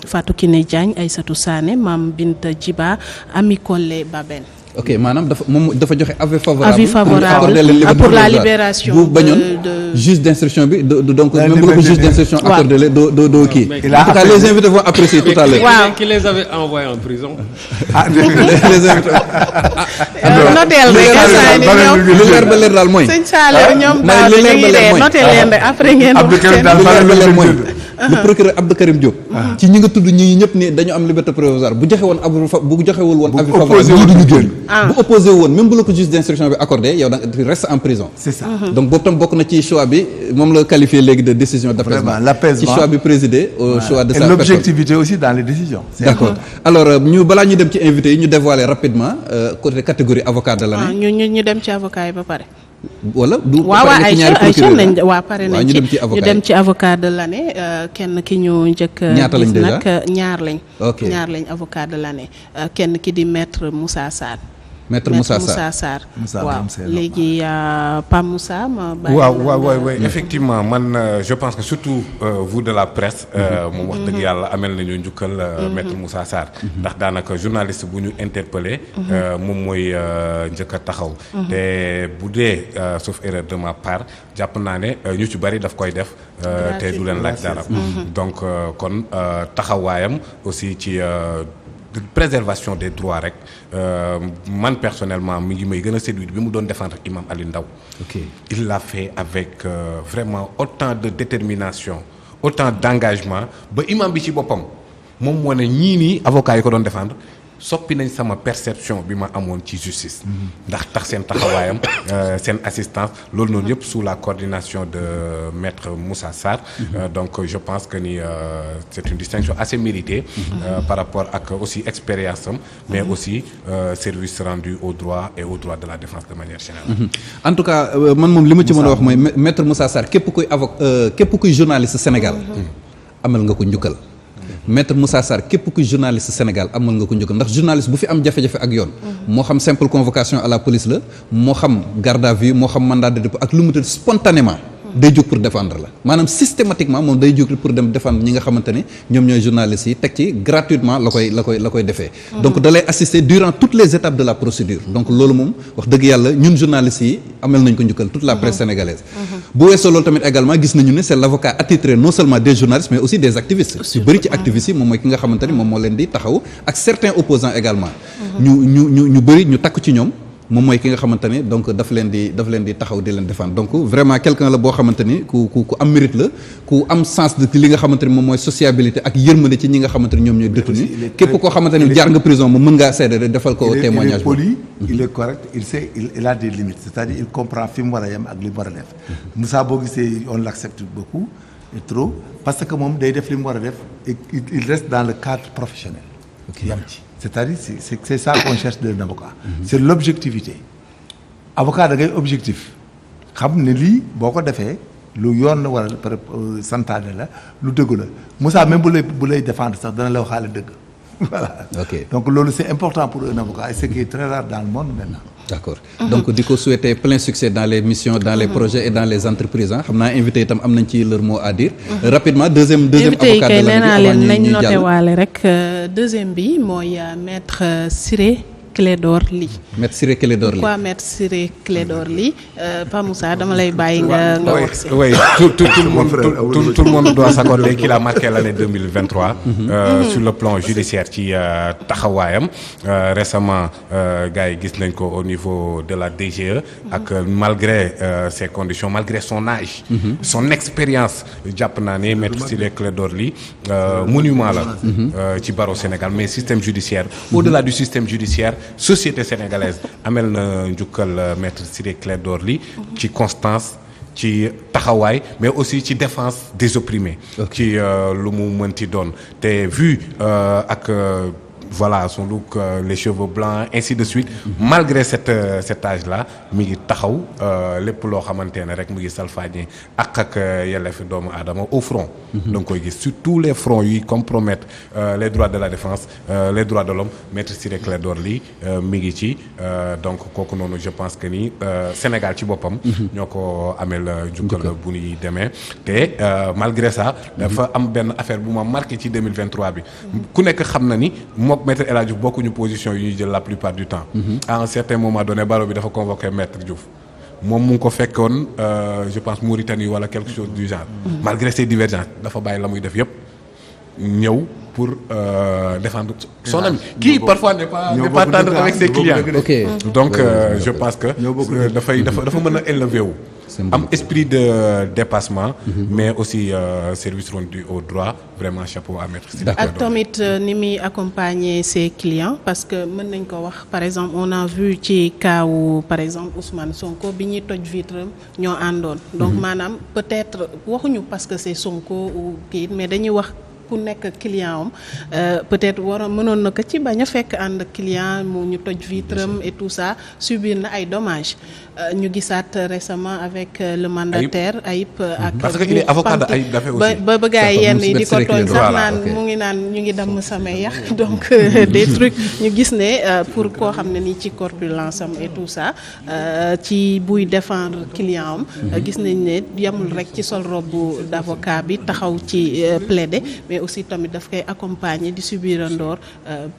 Fatou Kiné Diagne, Aïssatou Sané, Mame Binta Djiba, Ami Collé Baben. ok maanaam dafa joxe avis favorable pour la libération bu bañoon juge d'instruction bi donc même bu la ko juge d'instruction accordé le doo kii en tout cas les invités vont apprécier tout à l'heure waaw qui les avait envoyés en prison les invités noteel rek lu leer ba leer daal mooy sëñ Saliou ñoom daal li leer ba leer mooy noteel leen rek après ngeen lu leer ba leer mooy le procureur Abdou Karim Diop ci ñi nga tudd ñi ñëpp ni dañu am liberté provisoire bu joxewul woon avis favorable ñii duñu génn bu opposé woon même bu la ko juge d'instruction bi accordé yow da tu restes en prison. C'est ça. donc boobu tam bokk na ci choix bi moom la qualifié léegi de décision d'apaisement. L'apaisement ci choix bi présidé au choix de sa personne. Et l'objectivité aussi dans les décisions. D'accord alors balaa ñu dem ci invité yi ñu dévoiler rapidement côté catégorie avocat de l'année. ñu dem ci avocat yi ba pare. wala du waaw Aïcha nañ waaw pare nañ ci ñu dem ci avocat de l'année kenn ki ñu njëkk ñaata lañ déjà nag ñaar lañ avocat de l'année kenn ki di maître Moussa Sarr. Maître Moussa Sarr waaw léegi Pape Moussa ma bàyyi waaw effectivement man je pense que surtout vous de la presse moom wax dëgg yàlla amel nañu njukkal Maître Moussa Sarr ndax daanaka journaliste bu ñu interpellé moom mooy njëkk a taxaw te bu dee sauf erreur de ma part jàpp naa ne ñu ci bari daf koy def te du leen laaj dara donc kon taxawaayam aussi ci de préservation des droits rek man personnellement mi ngi may gën a séduire bi mu doon défendre Imam Ali Ndao. ok il l'a fait avec vraiment autant de détermination autant d'engagement ba imam bi ci boppam moom moo ne ñii nii avocats yi ko doon défendre soppi nañ sama perception bi ma amoon ci justice. ndax tax seen taxawaayam seen assistance loolu noonu yëpp sous la coordination de maître Moussa Sarr. Donc je pense que ni c'est une distinction assez méritée. Par rapport ak aussi expérience am. mais aussi service rendu au droit et au droit de la défense de manière générale. En tout cas man moom li ma ci mën a wax mooy maître Moussa Sarr képp kuy journaliste Sénégal. amal nga ko njukkal. Maître Moussa Sarr képp kuy journaliste Sénégal amal nga ko njukkal ndax journaliste bu fi am jafe-jafe ak yoon moo xam simple convocation à la police la moo xam garde à vue moo xam mandat de dépôt ak lu mu tudd spontanément day jóg pour défendre la maanaam systématiquement moom day jóg pour dem défendre ñi nga xamante ne ñoom ñooy journalistes yi teg ci gratuitement la koy defee donc da lay assister durant toutes les étapes de la procédure donc loolu moom wax dëgg yàlla ñun journalistes yi amal nañ ko njukkal toute la presse sénégalaise bu weesoo loolu tamit également gis nañu ne c'est l'avocat attitré non seulement des journalistes mais aussi des activistes yu bëri ci activistes yi moom mooy ki nga xamante ni moom moo leen di taxaw ak certains opposants également ñu bëri ñu takk ci ñoom moom mooy ki nga xamante ni donc daf leen di taxaw di leen défendre donc vraiment quelqu'un la boo xamante ni ku am mérite la ku am sens de li nga xamante ni moom mooy sociabilité ak yërmande ci ñi nga xamante ni ñoom ñooy détenu képp koo xamante ni jaar nga prison moom mën ngaa seede defal ko témoignage. Il est poli, il est correct, il a des limites, c'est-à-dire il comprend fi mu war a yem ak li mu war a def. Moussa boo gisee on l'accepte beaucoup et trop parce que moom day def li mu war a def et il reste dans le cadre professionnel. yam ci. C'est-à-dire c'est ça qu'on cherche d'un avocat. C'est l'objectivité. Avocat da ngay objectif xam ne lii boo ko defee lu yoon war a santaane la lu dëgg la Moussa même bu lay défendre sax dana la waxaale dëgg voilà. ok donc loolu c'est important pour un avocat et ce qui est très rare dans le monde maintenant. D'accord donc di ko souhaiter plein succès dans les missions dans les projets et dans les entreprises xam naa invité itam am nañ ci leur mot à dire. Rapidement deuxième avocat de l'année nañ noté waale rek deuxième bi mooy maître Ciré Clédor Ly. Maître Ciré Clédor Ly. Pourquoi Maître Ciré Clédor Ly Pa Moussa dama lay bàyyi nga wax si. Oui, tout le monde doit s'accorder qu'il a marqué l'année 2023 sur le plan judiciaire ci taxawaayam récemment gars yi gis nañ ko au niveau de la DGE ak malgré ses conditions malgré son âge son expérience jàpp naa ne Maître Ciré Clédor Ly monument la ci barreau Sénégal mais système judiciaire au-delà du système judiciaire société sénégalaise amel na njukkal maître Ciré Clédor Ly ci constance ci taxawaay mais aussi ci défense des opprimés ci lu mu mënti doon te vu ak voilà son look les cheveux blancs ainsi de suite malgré cet âge là mi ngi taxaw lépp loo xamante ne rek mu ngi salfaañe ak yelleefu doomu aadama au front da nga koy gis sur tous les fronts yuy compromettre les droits de la défense les droits de l'homme maître Ciré Clédor Ly mi ngi ci donc kooku noonu je pense que ni Sénégal ci boppam ñoo ko amel jukkal bu ñuy demee te malgré ça dafa am benn affaire bu ma marqué ci 2023 bi ku nekk xam na ni mook maître El Hadji Diouf bokkuñu position yu ñuy jël la plupart du temps à un certain moment donné Barrow bi dafa convoqué maître Diouf moom mu ngi ko fekkoon je pense Mauritanie wala quelque chose du genre malgré ces divergences dafa bàyyi la muy def yëpp ñëw pour défendre son ami qui parfois n'est pas tendre avec ses clients donc je pense que dafa mën a élever wu am esprit de dépassement mais aussi service rendu au droit vraiment chapeau à maître Ciré ak tamit ni muy accompagner ses clients parce que mën nañ ko wax par exemple on a vu ci kaawu par exemple Ousmane Sonko bi ñuy toj vitre ñoo àndoon donc maanaam peut-être waxuñu parce que c'est Sonko ou kii mais dañuy wax ku nekk client am peut-être mënoon na ko ci bañ a fekk ànd client mu ñu toj vitram et tout ça subir na ay dommages ñu gisaat récemment avec le mandataire Ayib ak parce que il est avocat de Ayib Daffé aussi ba gars yi yenn yi di ko tooñ sax naan mu ngi naan ñu ngi damm samay yax donc des trucs ñu gis ne pour koo xam ne nii ci corpulence am et tout ça ci buy défendre client am gis nañ ne yamul rek ci sol robe d'avocat bi taxaw ci plaider mais aussi tamit daf koy accompagner di subir ndoor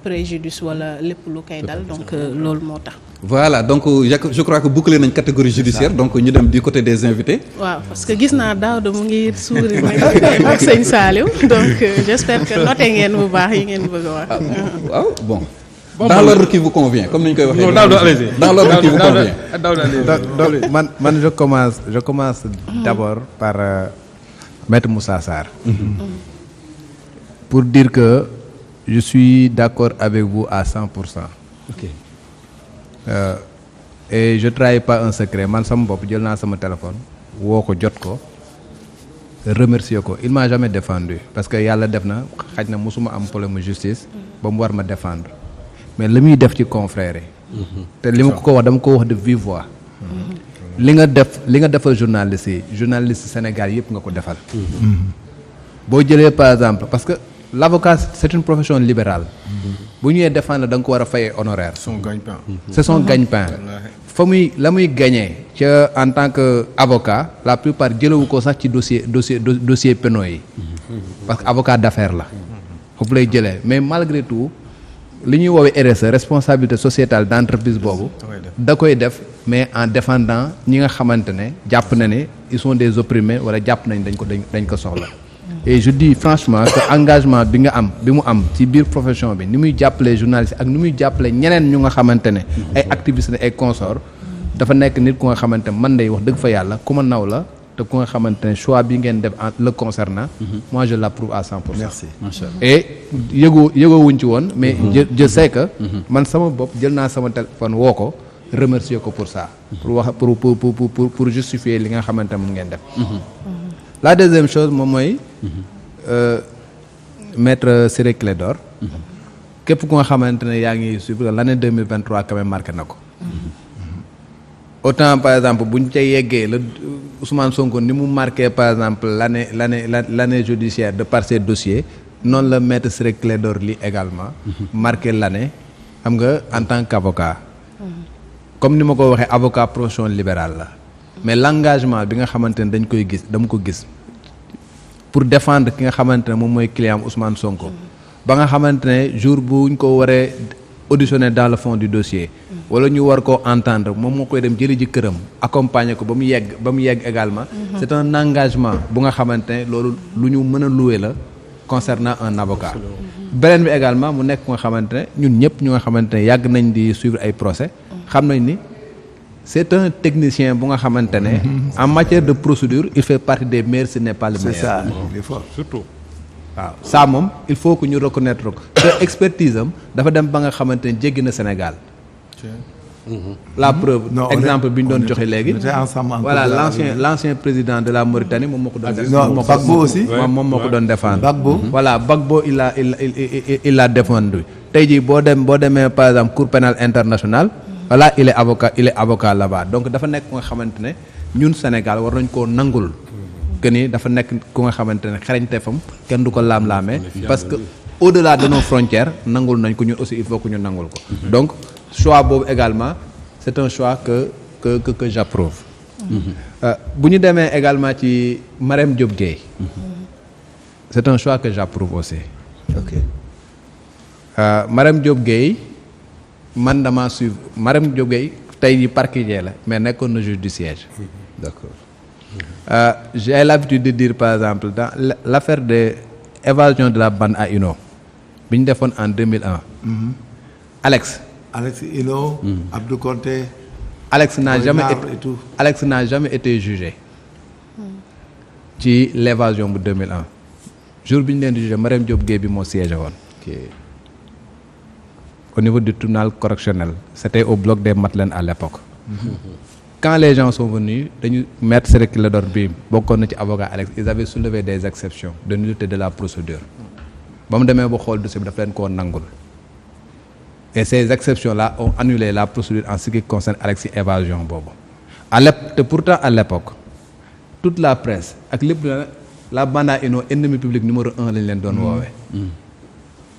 préjudice wala lépp lu koy dal donc loolu moo tax. voilà donc je crois que boucler nañ catégorie judiciaire donc ñu dem du côté des invités. waaw parce que gis naa Daouda mu ngi sourire ak sëñ Saliou donc j'espère que noté ngeen bu baax yi ngeen bëgg a wax. waaw bon. dans l'ordre qui vous convient comme ni ñu koy waxee. non Daouda allez-y. dans l'ordre qui vous convient. Daouda man je commence d'abord par Maître Moussa Sarr. Pour dire que je suis d'accord avec vous à 100%. Ok. Et je trahis pas un secret man sama bopp jël naa sama téléphone woo ko jot ko remercier ko il m'a jamais défendu parce que yàlla def na xaj na mosuma am problème justice ba mu war ma défendre mais li muy def ci confrère yi te li ma ko wax dama ko wax de vive voix li nga defal journaliste Sénégal yëpp nga ko defal boo jëlee par exemple parce que l'avocat c'est une profession libérale bu ñuy défendre da nga ko war a fayee honoraire c'est son gagne-pain la muy gagner ca en tant que avocat la plupart jëlewu ko sax ci dossier pénaux yi parce que avocat d'affaires la foofu lay jëlee mais malgré tout li ñuy woowee RSE responsabilité sociétale d'entreprise boobu da koy def mais en défendant ñi nga xamante ne jàpp na ne ils sont des opprimés wala jàpp nañ dañ ko soxla et je dis franchement que engagement bi mu am ci biir profession bi ni muy jàppale journaliste ak ni muy jàppale ñeneen ñu nga xamante ne ay activistes ay consorts dafa nekk nit ku nga xamante ne man day wax dëgg fa yàlla ku ma naw la te ku nga xamante ne choix bi ngeen def le concernant moi je l'approuve à 100%. Merci. Et yëgoo wuñ ci woon mais je sais que man sama bopp jël naa sama téléphone woo ko remercier ko pour ça pour wax pour justifier li nga xamante ne mun ngeen def. La deuxième chose moom mooy maître Ciré Clédor képp ku nga xamante ne yaa ngi suivre l'année 2023 quand même marqué na ko autant par exemple bu ñu ca yeggee la Ousmane Sonko ni mu marqué par exemple l'année judiciaire de par ses dossiers noonu la maître Ciré Clédor Ly également marqué l'année xam nga en tant qu'avocat comme ni ma ko waxee avocat profession libérale la mais l'engagement bi nga xamante ne dama ko gis pour défendre ki nga xamante ne moom mooy client Ousmane Sonko ba nga xamante ne jour bu ñu ko waree auditionner dans le fond du dossier wala ñu war koo entendre moom moo koy dem jëli ji këram accompagner ko ba mu yegg également c'est un engagement bu nga xamante ne loolu lu ñu mën a louer la concernant un avocat beneen bi également mu nekk nga xamante ne ñun ñëpp ñu nga xamante ne yàgg nañ di suivre ay procès xam nañ ni c'est un technicien bu nga xamante ne en matière de procédure il fait partie des meilleurs ce n'est pas le meilleur. C'est ça, il est fort. Surtout waaw ça moom il faut que ñu reconnaître ko te expertise am dafa dem ba nga xamante ne jéggi na Sénégal La preuve Non, exemple bi ñu doon joxe léegi on était ensemble en voilà Côte d'Ivoire. l'ancien président de la Mauritanie moom moo ko doon Non, Gbagbo aussi. moom moo ko doon défendre Gbagbo. voilà Gbagbo il l'a défendu tey jii boo demee par exemple cour pénale internationale voilà il est avocat là-bas donc dafa nekk ku nga xamante ne ñun Sénégal war nañ koo nangul que ni dafa nekk ku nga xamante ne xarañteefam kenn du ko laam-laamee parce que au-delà de nos frontières nangul nañ ko ñun aussi il faut que ñu nangul ko donc choix boobu également c'est un choix que j'approuve bu ñu demee également ci Marème Diop Gueye c'est un choix que j'approuve aussi ok Marème Diop Gueye man dama suivre Marème Diop Gueye tey jii parquetier la mais nekkoon na juge du siège d'accord j'ai l'habitude de dire par exemple dans l'affaire de évasion de la bande à Inno bi ñu defoon en 2001 Alex Ino, Abdou Conté. Alex n'a jamais Boy été Nar et tout. Alex n'a jamais été jugé ci l'évasion bu 2001 jour bi ñu leen di jugé Marème Diop Gueye bi moo siégé woon ok au niveau du tribunal correctionnel c'était au bloc des Madeleines à l'époque quand les gens sont venus dañu maître Ciré Clédor bi bokkoon na ci avocat Alex ils avaient soulevé des exceptions de nullité de la procédure ba mu demee ba xool dossier bi daf leen koo nangul et ces exceptions-là ont annulé la procédure en ce qui concerne Alex ci évasion boobu te pourtant à l'époque toute la presse ak lépp la bande à Inno ennemi public numéro 1 lañ leen doon woowee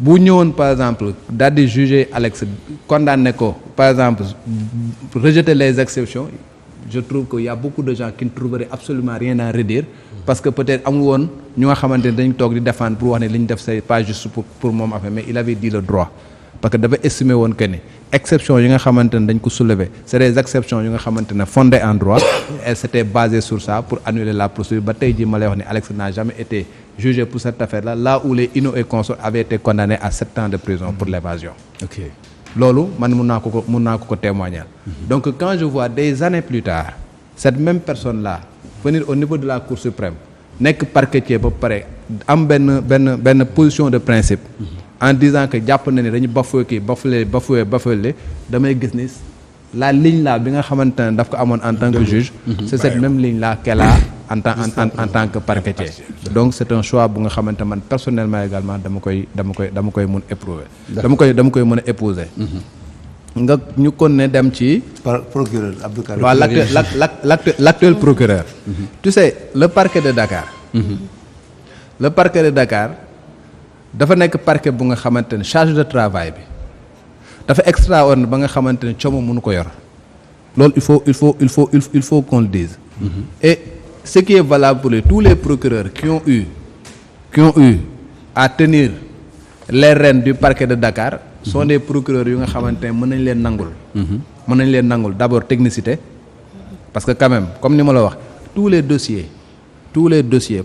bu ñëwoon par exemple daal di juger Alex condamné ko par exemple rejeter les exceptions je trouve qu'il y a beaucoup de gens qui ne trouveraient absolument rien à redire parce que peut-être amul woon ñu nga xamante ne dañ toog di défendre pour wax ne li ñu def c'est pas juste pour moom affaire mais il avait dit le droit parce que dafa estimer woon que ni exceptions yi nga xamante ne dañ ko soulever c'est des exceptions yu nga xamante ne fondées en droit et c'était basé sur ça pour annuler la procédure ba tey jii ma lay wax ni Alex n'a jamais été jugé pour cette affaire-là là où les Inno et consorts avaient été condamnés à 7 ans de prison pour l'évasion ok loolu man mun naa ko témoigner donc quand je vois des années plus tard cette même personne-là venir au niveau de la Cour suprême nekk parquetier ba pare am benn position de principe en disant que jàpp na ni dañu bafoué damay gis ni la ligne là bi nga xamante ne daf ko amoon en tant que juge c'est cette même ligne là qu'elle a en tant que parquetier donc c'est un choix bu nga xamante man personnellement également dama koy mun éprouver dama koy mën a épouser nga ñu kon ne dem ci Procureur Abdou Karim. waaw l'actuel procureur tu sais le parquet de Dakar dafa nekk parquet bu nga xamante ne charge de travail bi dafa extraordinaire ba nga xamante ne coomo mënu ko yor loolu il faut qu'on le dise et ce qui est valable pour tous les procureurs qui ont eu à tenir les rênes du parquet de Dakar sont des procureurs yu nga xamante ne mën nañ leen nangul d'abord technicité parce que quand même comme ni ma la wax tous les dossiers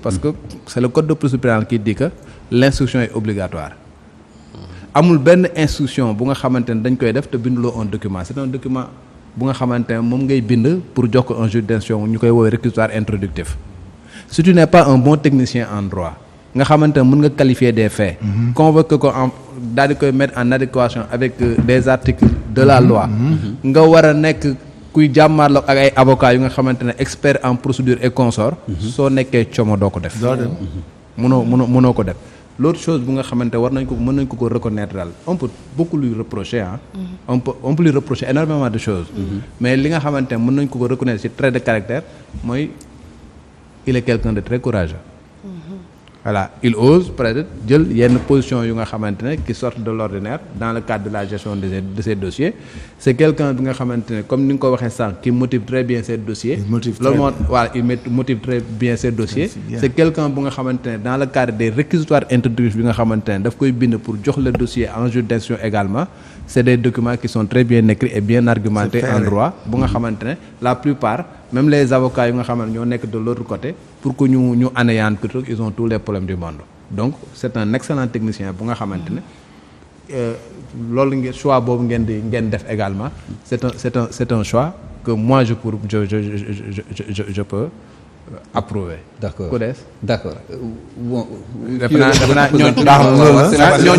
parce que c'est le code de procédure pénale qui dit que l'instruction est obligatoire amul benn instruction bu nga xamante ne dañ koy def te binduloo un document c'est un document bu nga xamante ne moom ngay bind pour jox ko un juge d'instruction ñu koy woowee réquisitoire introductif si tu n'es pas un bon technicien en droit nga xamante ne mën nga qualifier des faits convoquer ko en daal di koy mettre en adéquation avec des articles de la loi nga war a nekk kuy jàmmaarloo ak ay avocats yu nga xamante ne expert en procédure et consort soo nekkee como doo ko def mënoo ko def l'autre chose bu nga xamante mën nañ ko reconnaître daal on peut beaucoup lui reprocher on peut lui reprocher énormément de choses mais li nga xamante ne mën nañ ko reconnaître ci trait de caractère mooy il est quelqu'un de très courageux voilà il ose peut-être jël yenn position yu nga xamante ne qui sortent de l'ordinaire dans le cadre de la gestion de ces dossiers c'est quelqu'un bi nga xamante ne comme ni nga ko waxee sànq qui motive très bien ces dossiers loolu moo voilà il motive très bien ces dossiers c'est quelqu'un bu nga xamante ne dans le cadre des réquisitoires introductifs bi nga xamante ne daf koy bind pour jox le dossier en juge d'instruction également c'est des documents qui sont très bien écrits et bien argumentés en droit bu nga xamante ne la plupart même les avocats yu nga xamante ñoo nekk de l'autre côté pour que ñu anéantir que ils ont tous les problèmes du monde donc c'est un excellent technicien bu nga xamante ne loolu ngeen choix boobu ngeen def également c'est un choix que moi je peux approuvé. d'accord ku des. d'accord bon. defe naa ñooñu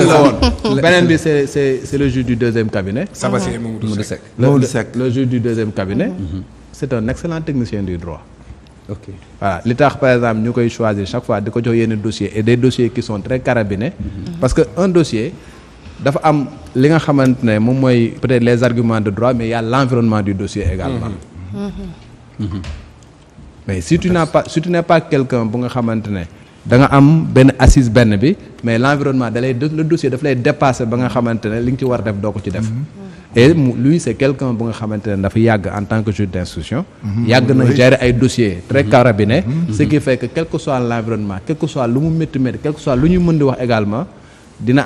la woon. beneen bi c'est le juge du deuxième cabinet. Sabassi et Mamadou Seck. le juge du deuxième cabinet. c'est un excellent technicien du droit. ok voilà li tax par exemple ñu koy choisir chaque fois di ko jox yenn dossiers et des dossiers qui sont très carabinés. parce que un dossier dafa am li nga xamante ne moom mooy peut-être les arguments de droit mais il y a l'environnement du dossier également. mais si tu n'es pas quelqu'un bu nga xamante ne da nga am benn assise benn bi mais l'environnement le dossier daf lay dépasser ba nga xamante ne li nga ci war a def doo ko ci def. et lui c'est quelqu'un bu nga xamante ne dafa yàgg en tant que juge d'instruction. yàgg na gérer ay dossiers très carabinés. ce qui fait que quel que soit l'environnement quel que soit lu mu métti quel que soit lu ñu mën di wax également dina